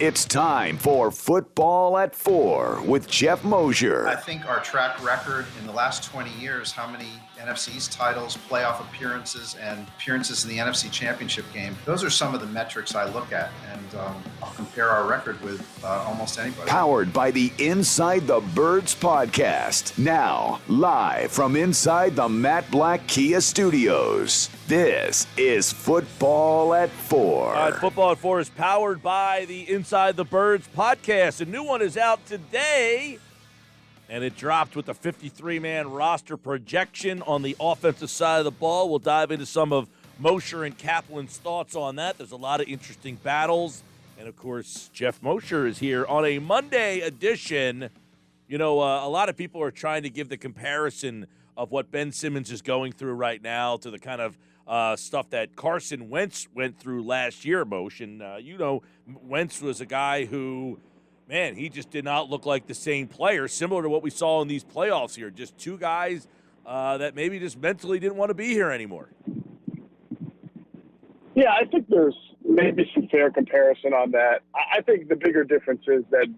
It's time for Football at 4 with Geoff Mosher. I think our track record in the last 20 years, how many NFC East titles, playoff appearances, and appearances in the NFC Championship game, those are some of the metrics I look at, and I'll compare our record with almost anybody. Powered by the Inside the Birds podcast. Now, live from inside the Matt Black Kia Studios. This is Football at 4. All right, Football at 4 is powered by the Inside the Birds podcast. A new one is out today, and it dropped with a 53-man roster projection on the offensive side of the ball. We'll dive into some of Mosher and Kaplan's thoughts on that. There's a lot of interesting battles. And, of course, Geoff Mosher is here on a Monday edition. You know, a lot of people are trying to give the comparison of what Ben Simmons is going through right now to the kind of stuff that Carson Wentz went through last year, Motion. Wentz was a guy who, man, he just did not look like the same player, similar to what we saw in these playoffs here. Just two guys that maybe just mentally didn't want to be here anymore. Yeah, I think there's maybe some fair comparison on that. I think the bigger difference is that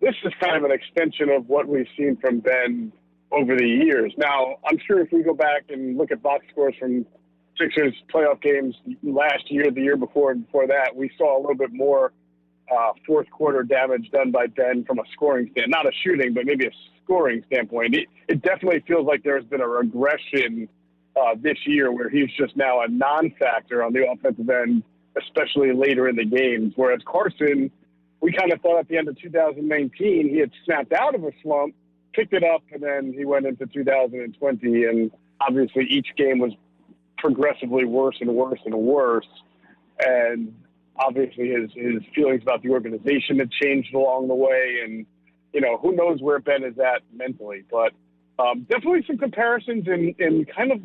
this is kind of an extension of what we've seen from Ben over the years. Now, I'm sure if we go back and look at box scores from Sixers playoff games last year, the year before, and before that, we saw a little bit more fourth quarter damage done by Ben from a scoring standpoint. Not a shooting, but maybe a scoring standpoint. It definitely feels like there's been a regression this year where he's just now a non-factor on the offensive end, especially later in the games. Whereas Carson, we kind of thought at the end of 2019 he had snapped out of a slump, picked it up, and then he went into 2020, and obviously each game was progressively worse and worse and worse. And obviously his feelings about the organization had changed along the way, and, you know, who knows where Ben is at mentally. But definitely some comparisons in kind of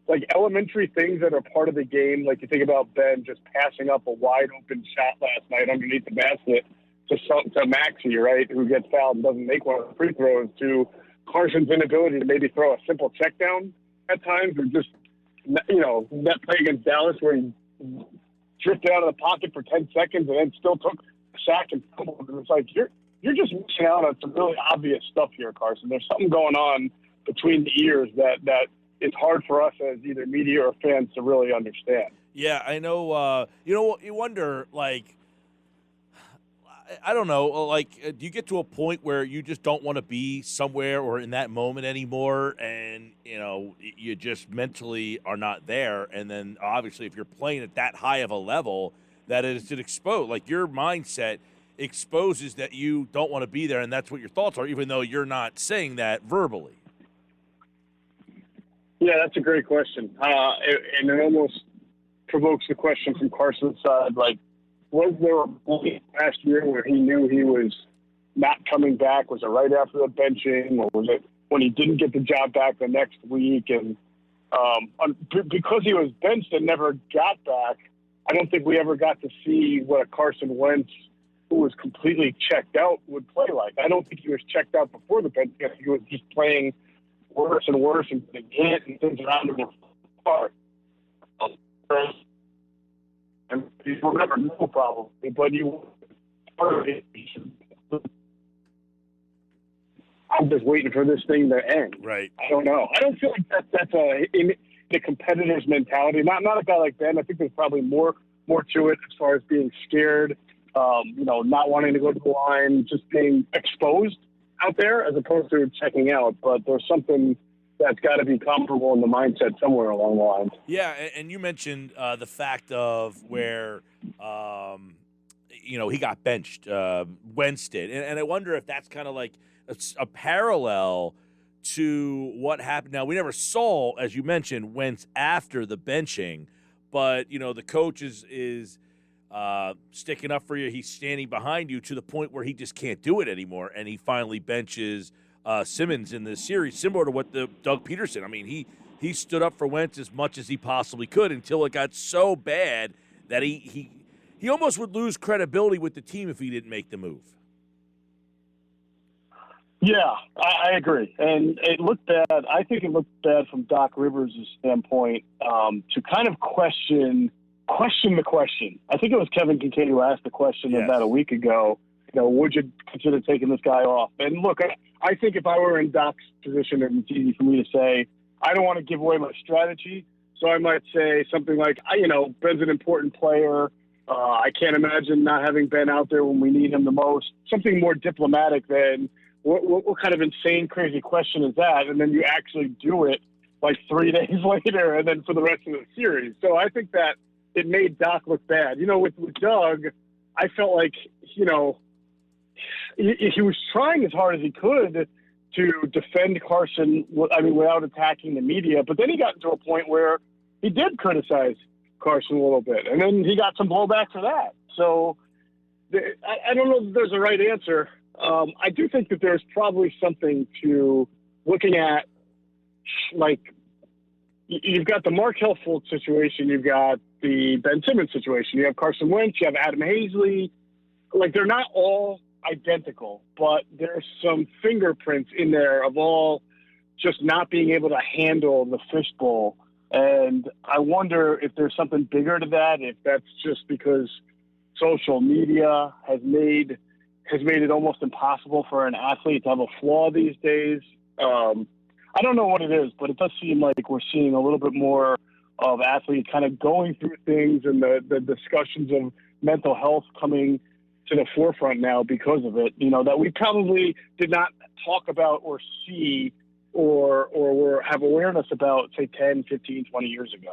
like elementary things that are part of the game. Like you think about Ben just passing up a wide open shot last night underneath the basket to Maxey, right, who gets fouled and doesn't make one of the free throws, to Carson's inability to maybe throw a simple check down at times, or just, you know, that play against Dallas where he drifted out of the pocket for 10 seconds and then still took a sack and fumbled. And it's like, you're just missing out on some really obvious stuff here, Carson. There's something going on between the ears that is hard for us as either media or fans to really understand. Yeah, I know. You wonder, like, I don't know, like, do you get to a point where you just don't want to be somewhere or in that moment anymore, and, you know, you just mentally are not there, and then obviously if you're playing at that high of a level, that is exposed. Like, your mindset exposes that you don't want to be there, and that's what your thoughts are, even though you're not saying that verbally. Yeah, that's a great question. And it almost provokes the question from Carson's side, like, was there a point last year where he knew he was not coming back? Was it right after the benching, or was it when he didn't get the job back the next week? And because he was benched and never got back, I don't think we ever got to see what a Carson Wentz who was completely checked out would play like. I don't think he was checked out before the bench. I think he was just playing worse and worse and hit and things around him were apart. And he will never know probably, but you part of it. I'm just waiting for this thing to end. Right. I don't know. I don't feel like that's in the competitor's mentality. Not a guy like Ben. I think there's probably more to it as far as being scared, not wanting to go to the line, just being exposed out there as opposed to checking out. But there's something that's got to be comparable in the mindset somewhere along the lines. Yeah, and you mentioned the fact of where, he got benched, Wentz did. And I wonder if that's kind of like a parallel to what happened. Now, we never saw, as you mentioned, Wentz after the benching, but, the coach is sticking up for you. He's standing behind you to the point where he just can't do it anymore, and he finally benches Simmons in this series, similar to what the Doug Peterson. I mean, he stood up for Wentz as much as he possibly could until it got so bad that he almost would lose credibility with the team if he didn't make the move. Yeah, I agree. And it looked bad. I think it looked bad from Doc Rivers' standpoint to kind of question question the question. I think it was Kevin Kincaid who asked the question Yes. about a week ago. Would you consider taking this guy off? And look, I think if I were in Doc's position, and it's easy for me to say, I don't want to give away my strategy. So I might say something like, Ben's an important player. I can't imagine not having Ben out there when we need him the most. Something more diplomatic than what kind of insane, crazy question is that? And then you actually do it like 3 days later and then for the rest of the series. So I think that it made Doc look bad. With Doug, I felt like, he was trying as hard as he could to defend Carson, without attacking the media. But then he got into a point where he did criticize Carson a little bit, and then he got some blowback for that. So I don't know if there's a right answer. I do think that there's probably something to looking at, like, you've got the Markelle Fultz situation, you've got the Ben Simmons situation, you have Carson Wentz, you have Adam Hazley. Like, they're not all identical, but there's some fingerprints in there of all just not being able to handle the fishbowl. And I wonder if there's something bigger to that, if that's just because social media has made it almost impossible for an athlete to have a flaw these days. I don't know what it is, but it does seem like we're seeing a little bit more of athletes kind of going through things, and the discussions of mental health coming to the forefront now because of it, that we probably did not talk about or see or have awareness about, say, 10, 15, 20 years ago.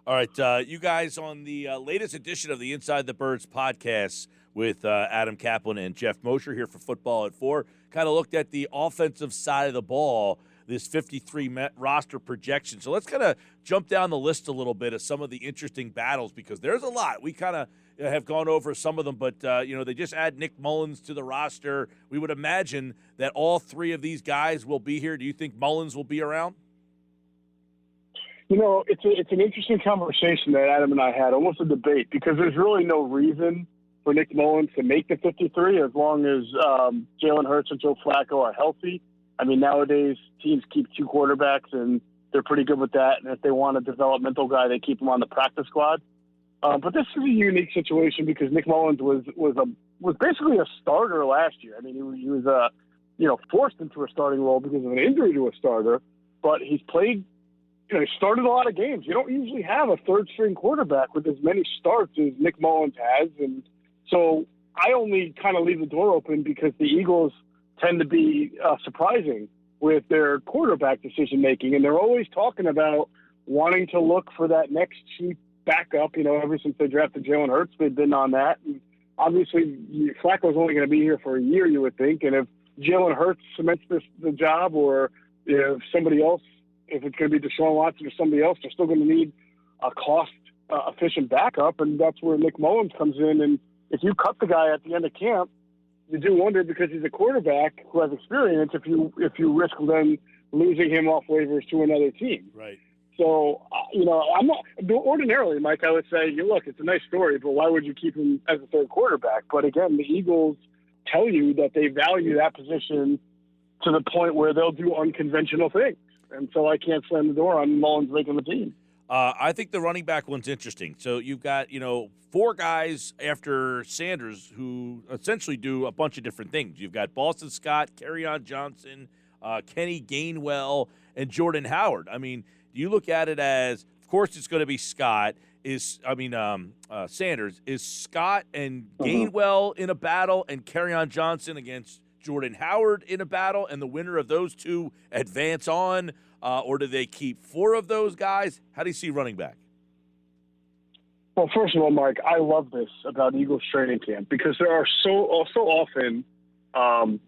All right, you guys on the latest edition of the Inside the Birds podcast with Adam Kaplan and Geoff Mosher here for Football at 4, kind of looked at the offensive side of the ball, this 53 roster projection. So let's kind of jump down the list a little bit of some of the interesting battles, because there's a lot. We kind of have gone over some of them, but, they just add Nick Mullens to the roster. We would imagine that all three of these guys will be here. Do you think Mullens will be around? It's an interesting conversation that Adam and I had, almost a debate, because there's really no reason for Nick Mullens to make the 53 as long as Jalen Hurts and Joe Flacco are healthy. Nowadays teams keep two quarterbacks, and they're pretty good with that. And if they want a developmental guy, they keep him on the practice squad. But this is a unique situation because Nick Mullens was basically a starter last year. He was forced into a starting role because of an injury to a starter, but he's played. He started a lot of games. You don't usually have a third-string quarterback with as many starts as Nick Mullens has, and so I only kind of leave the door open because the Eagles tend to be surprising with their quarterback decision-making, and they're always talking about wanting to look for that next cheap backup. Ever since they drafted Jalen Hurts, they've been on that. And obviously, Flacco's only going to be here for a year, you would think, and if Jalen Hurts cements the job, or if somebody else, if it's going to be Deshaun Watson or somebody else, they're still going to need a cost-efficient backup, and that's where Nick Mullens comes in. And if you cut the guy at the end of camp, you do wonder, because he's a quarterback who has experience, if you risk then losing him off waivers to another team. Right. So, I'm not ordinarily, Mike, I would say, look, it's a nice story, but why would you keep him as a third quarterback? But again, the Eagles tell you that they value that position to the point where they'll do unconventional things. And so I can't slam the door on Mullens making the team. I think the running back one's interesting. So you've got, four guys after Sanders who essentially do a bunch of different things. You've got Boston Scott, Kerryon Johnson, Kenny Gainwell, and Jordan Howard. Do you look at it as, of course, it's going to be Scott. Sanders. Is Scott and Gainwell in a battle, and Kerryon Johnson against Jordan Howard in a battle, and the winner of those two advance on, or do they keep four of those guys? How do you see running back? Well, first of all, Mark, I love this about Eagles training camp, because there are so often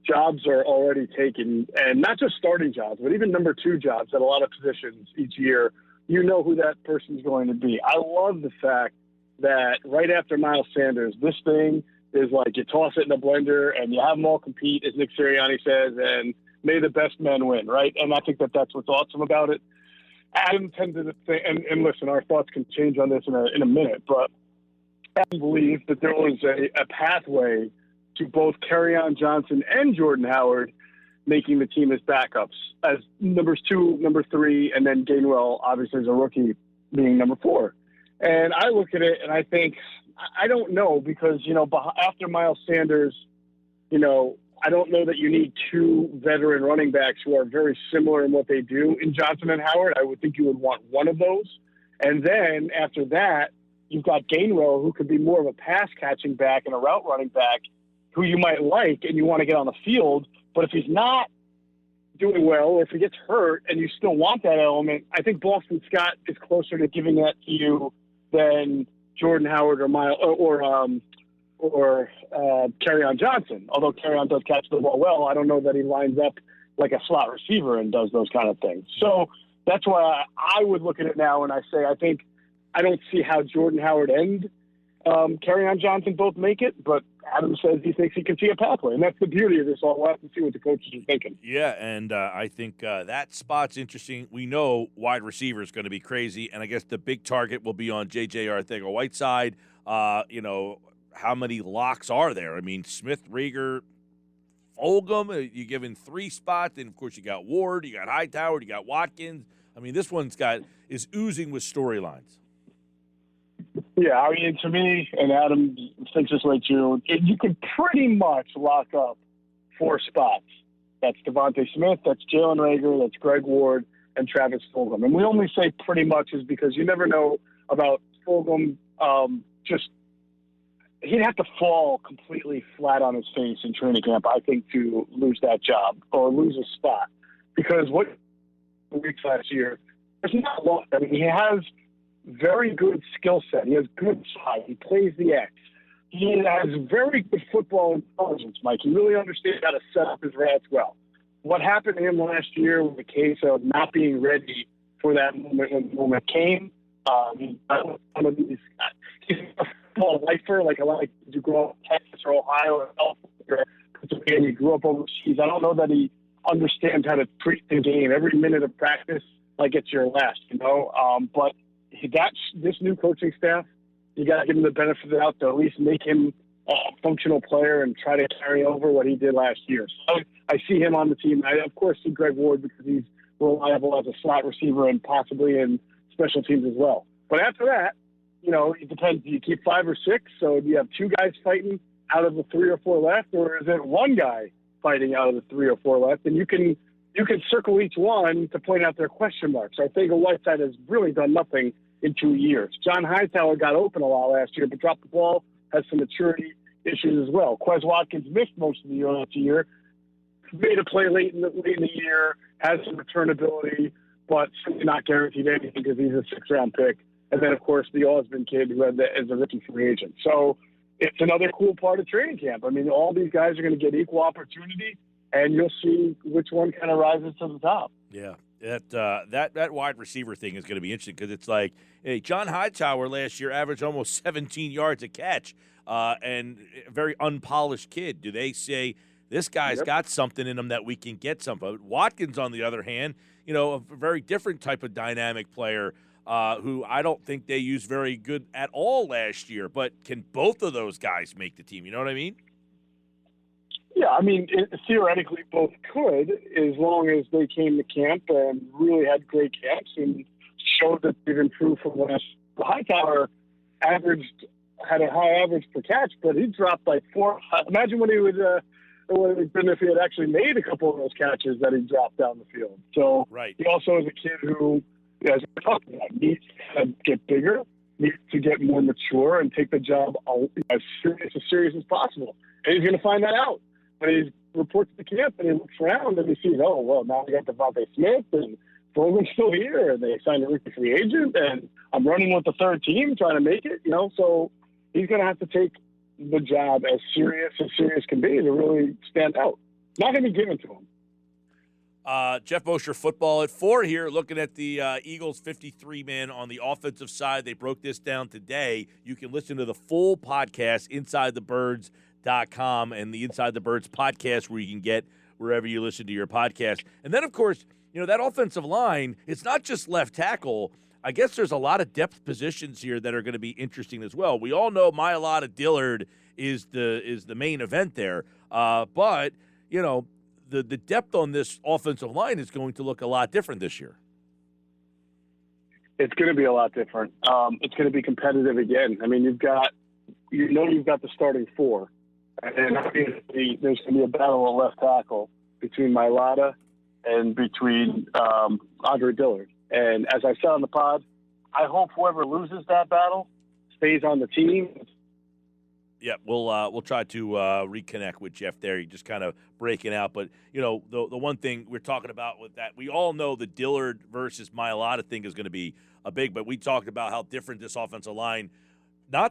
jobs are already taken, and not just starting jobs, but even number two jobs at a lot of positions each year. You know who that person's going to be. I love the fact that right after Miles Sanders, this thing is like you toss it in a blender and you have them all compete, as Nick Sirianni says, and may the best men win, right? And I think that's what's awesome about it. Adam tended to think, and listen, our thoughts can change on this in a minute, but I believe that there was a pathway to both Kerryon Johnson and Jordan Howard making the team as backups, as numbers 2, number 3, and then Gainwell, obviously, as a rookie, being number 4. And I look at it and I think, I don't know, because, after Miles Sanders, I don't know that you need two veteran running backs who are very similar in what they do in Johnson and Howard. I would think you would want one of those. And then after that, you've got Gainwell, who could be more of a pass-catching back and a route running back, who you might like and you want to get on the field. But if he's not doing well, or if he gets hurt and you still want that element, I think Boston Scott is closer to giving that to you than Jordan Howard or Miles or Kerryon Johnson. Although Kerryon does catch the ball well, I don't know that he lines up like a slot receiver and does those kind of things. So that's why I would look at it now and I say I don't see how Jordan Howard and Kerryon Johnson both make it, but Adam says he thinks he can see a pathway, and that's the beauty of this all. We'll have to see what the coaches are thinking. Yeah, and I think that spot's interesting. We know wide receiver is going to be crazy, and I guess the big target will be on J.J. Arcega-Whiteside. How many locks are there? I mean, Smith, Rieger, Fulgham, you're given 3 spots, and of course you got Ward, you got Hightower, you got Watkins. I mean, this one's is oozing with storylines. Yeah, I mean, to me, and Adam thinks this way too, you could pretty much lock up 4 spots. That's Devontae Smith, that's Jalen Reagor, that's Greg Ward, and Travis Fulgham. And we only say pretty much is because you never know about Fulgham. He'd have to fall completely flat on his face in training camp, I think, to lose that job or lose a spot. Because what weeks last year, there's not a lot. I mean, he has very good skill set. He has good size. He plays the X. He has very good football intelligence, Mike. He really understands how to set up his routes well. What happened to him last year was a case of not being ready for that moment when the moment came. He's a football lifer, like a lot of kids who grow up in Texas or Ohio or Pennsylvania. He grew up overseas. I don't know that he understands how to treat the game. Every minute of practice, like it's your last, But this new coaching staff, you got to give him the benefit of the doubt to at least make him a functional player and try to carry over what he did last year. So I see him on the team. I, of course, see Greg Ward because he's reliable as a slot receiver and possibly in special teams as well. But after that, it depends. Do you keep 5 or 6? So do you have 2 guys fighting out of the 3 or 4 left, or is it 1 guy fighting out of the 3 or 4 left? And you can circle each one to point out their question marks. I think Whiteside has really done nothing in 2 years. John Hightower got open a lot last year, but dropped the ball, has some maturity issues as well. Quez Watkins missed most of the year last year, made a play late in the year, has some return ability, but not guaranteed anything because he's a 6th-round pick. And then, of course, the Osmond kid who is a rookie free agent. So it's another cool part of training camp. I mean, all these guys are going to get equal opportunity, and you'll see which one kind of rises to the top. Yeah, that wide receiver thing is going to be interesting because it's like, hey, John Hightower last year averaged almost 17 yards a catch, and a very unpolished kid. Do they say this guy's got something in him that we can get something? Watkins, on the other hand, a very different type of dynamic player who I don't think they used very good at all last year. But can both of those guys make the team? You know what I mean? Yeah, I mean, theoretically both could, as long as they came to camp and really had great camps and showed that they've improved from last. Hightower had a high average per catch, but he dropped like 4. Imagine what he would have been if he had actually made a couple of those catches that he dropped down the field. So He also is a kid who, as we're talking about, needs to get bigger, needs to get more mature, and take the job as serious as possible. And he's going to find that out. When he reports to camp and he looks around and he sees, oh, well, now we got Devontae Smith and Fulgham's still here and they signed a rookie free agent and I'm running with the 3rd team trying to make it, so he's going to have to take the job as serious can be to really stand out. Not going to be given to him. Geoff Mosher, Football at 4 here, looking at the Eagles 53-man on the offensive side. They broke this down today. You can listen to the full podcast, InsideTheBirds.com, and the Inside the Birds podcast, where you can get wherever you listen to your podcast. And then, of course, that offensive line, it's not just left tackle. I guess there's a lot of depth positions here that are going to be interesting as well. We all know Mailata Dillard is the main event there. But, the depth on this offensive line is going to look a lot different this year. It's going to be a lot different. It's going to be competitive again. I mean, you've got the starting four, and then obviously there's going to be a battle at left tackle between Mailata and between Andre Dillard. And as I said on the pod, I hope whoever loses that battle stays on the team. Yeah, we'll try to reconnect with Geoff there. You're just kind of breaking out. But, you know, the one thing we're talking about with that, we all know the Dillard versus Mailata thing is going to be a big, but we talked about how different this offensive line, the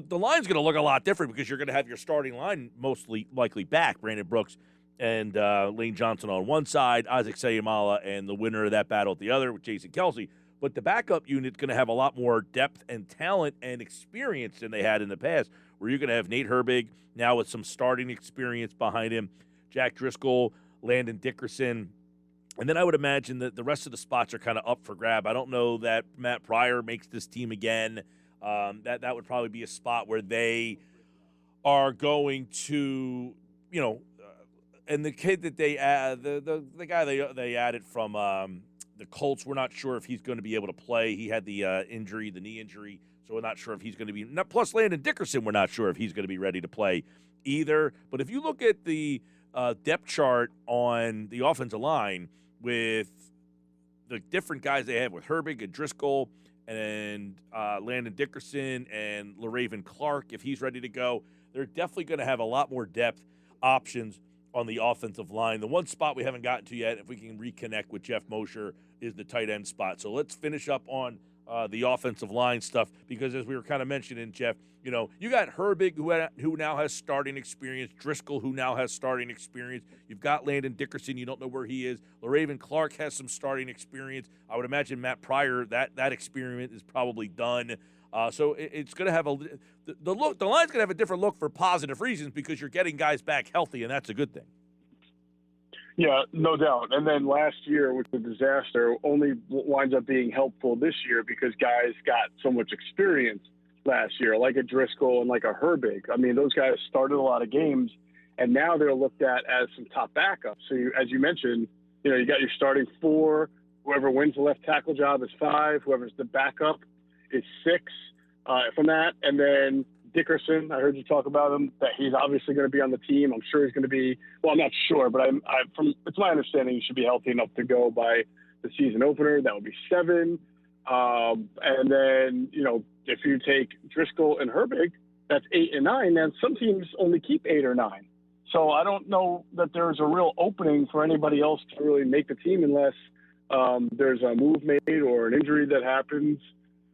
line's going to look a lot different because you're going to have your starting line mostly likely back, Brandon Brooks and Lane Johnson on one side, Isaac Sayamala and the winner of that battle at the other with Jason Kelsey. But the backup unit's going to have a lot more depth and talent and experience than they had in the past, where you're going to have Nate Herbig now with some starting experience behind him, Jack Driscoll, Landon Dickerson. And then I would imagine that the rest of the spots are kind of up for grab. I don't know that Matt Pryor makes this team again. That would probably be a spot where they are going to, and the kid that they add, the guy they added from the Colts, we're not sure if he's going to be able to play. He had the knee injury, so we're not sure if he's going to be. Plus, Landon Dickerson, we're not sure if he's going to be ready to play either. But if you look at the depth chart on the offensive line with the different guys they have with Herbig and Driscoll and Landon Dickerson and LaRaven Clark, if he's ready to go, they're definitely going to have a lot more depth options on the offensive line. The one spot we haven't gotten to yet, if we can reconnect with Geoff Mosher, is the tight end spot. So let's finish up on the offensive line stuff, because as we were kind of mentioning, Geoff, you got Herbig, who now has starting experience, Driscoll, who now has starting experience. You've got Landon Dickerson. You don't know where he is. LaRaven Clark has some starting experience. I would imagine Matt Pryor, that experiment is probably done. So it's going to have the look. The line's going to have a different look for positive reasons, because you're getting guys back healthy, and that's a good thing. Yeah, no doubt. And then last year with the disaster only winds up being helpful this year because guys got so much experience last year, like a Driscoll and like a Herbig. I mean, those guys started a lot of games, and now they're looked at as some top backups. So as you mentioned, you got your starting four. Whoever wins the left tackle job is 5. Whoever's the backup is 6 from that. And then Dickerson, I heard you talk about him, that he's obviously going to be on the team. I'm sure he's going to be, well, I'm not sure, but it's my understanding he should be healthy enough to go by the season opener. That would be 7. And then, if you take Driscoll and Herbig, that's 8 and 9. And some teams only keep 8 or 9. So I don't know that there's a real opening for anybody else to really make the team unless there's a move made or an injury that happens.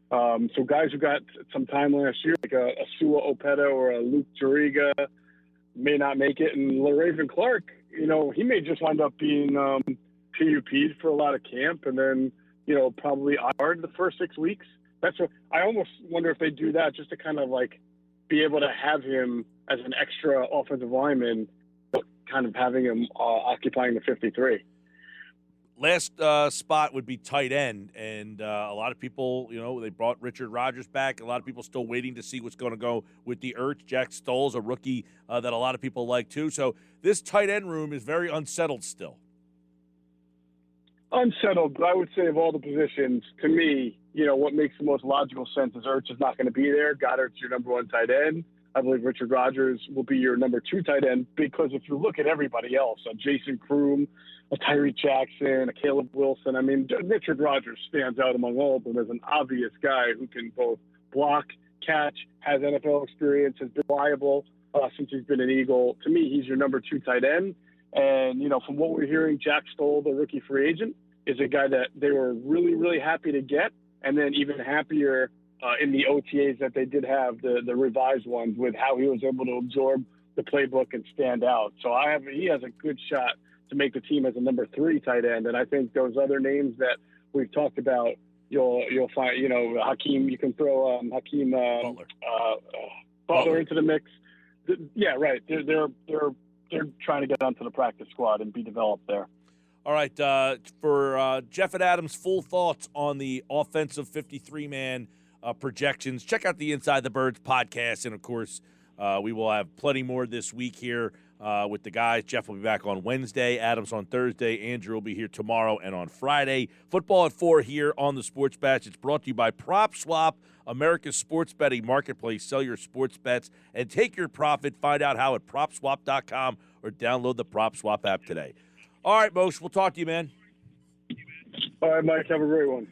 So guys who got some time last year, like a Sua Opeta or a Luke Juriga, may not make it. And LaRaven Clark, he may just wind up being PUP'd for a lot of camp and then, probably IR'd the first 6 weeks. That's what I almost wonder if they do that just to kind of like be able to have him as an extra offensive lineman, but kind of having him occupying the 53. Last spot would be tight end, and a lot of people, they brought Richard Rodgers back. A lot of people still waiting to see what's going to go with the Ertz. Jack Stoll's a rookie that a lot of people like too. So this tight end room is very unsettled still. Unsettled, but I would say of all the positions, to me, what makes the most logical sense is Ertz is not going to be there. Goddard's your number 1 tight end. I believe Richard Rodgers will be your number 2 tight end, because if you look at everybody else, a Jason Kroom, a Tyree Jackson, a Caleb Wilson, I mean, Richard Rodgers stands out among all of them as an obvious guy who can both block, catch, has NFL experience, has been reliable since he's been an Eagle. To me, he's your number 2 tight end. And, from what we're hearing, Jack Stoll, the rookie free agent, is a guy that they were really, really happy to get, and then even happier in the OTAs that they did have, the revised ones, with how he was able to absorb the playbook and stand out. So he has a good shot to make the team as a number 3 tight end. And I think those other names that we've talked about, you'll find, Hakeem, you can throw Hakeem Butler into the mix. Yeah, right. They're trying to get onto the practice squad and be developed there. All right, for Jeff and Adam's full thoughts on the offensive 53-man projections, check out the Inside the Birds podcast. And, of course, We will have plenty more this week here with the guys. Geoff will be back on Wednesday. Adams on Thursday. Andrew will be here tomorrow and on Friday. Football at 4 here on the Sports Batch. It's brought to you by PropSwap, America's sports betting marketplace. Sell your sports bets and take your profit. Find out how at PropSwap.com or download the PropSwap app today. All right, Moshe, we'll talk to you, man. All right, Mike. Have a great one.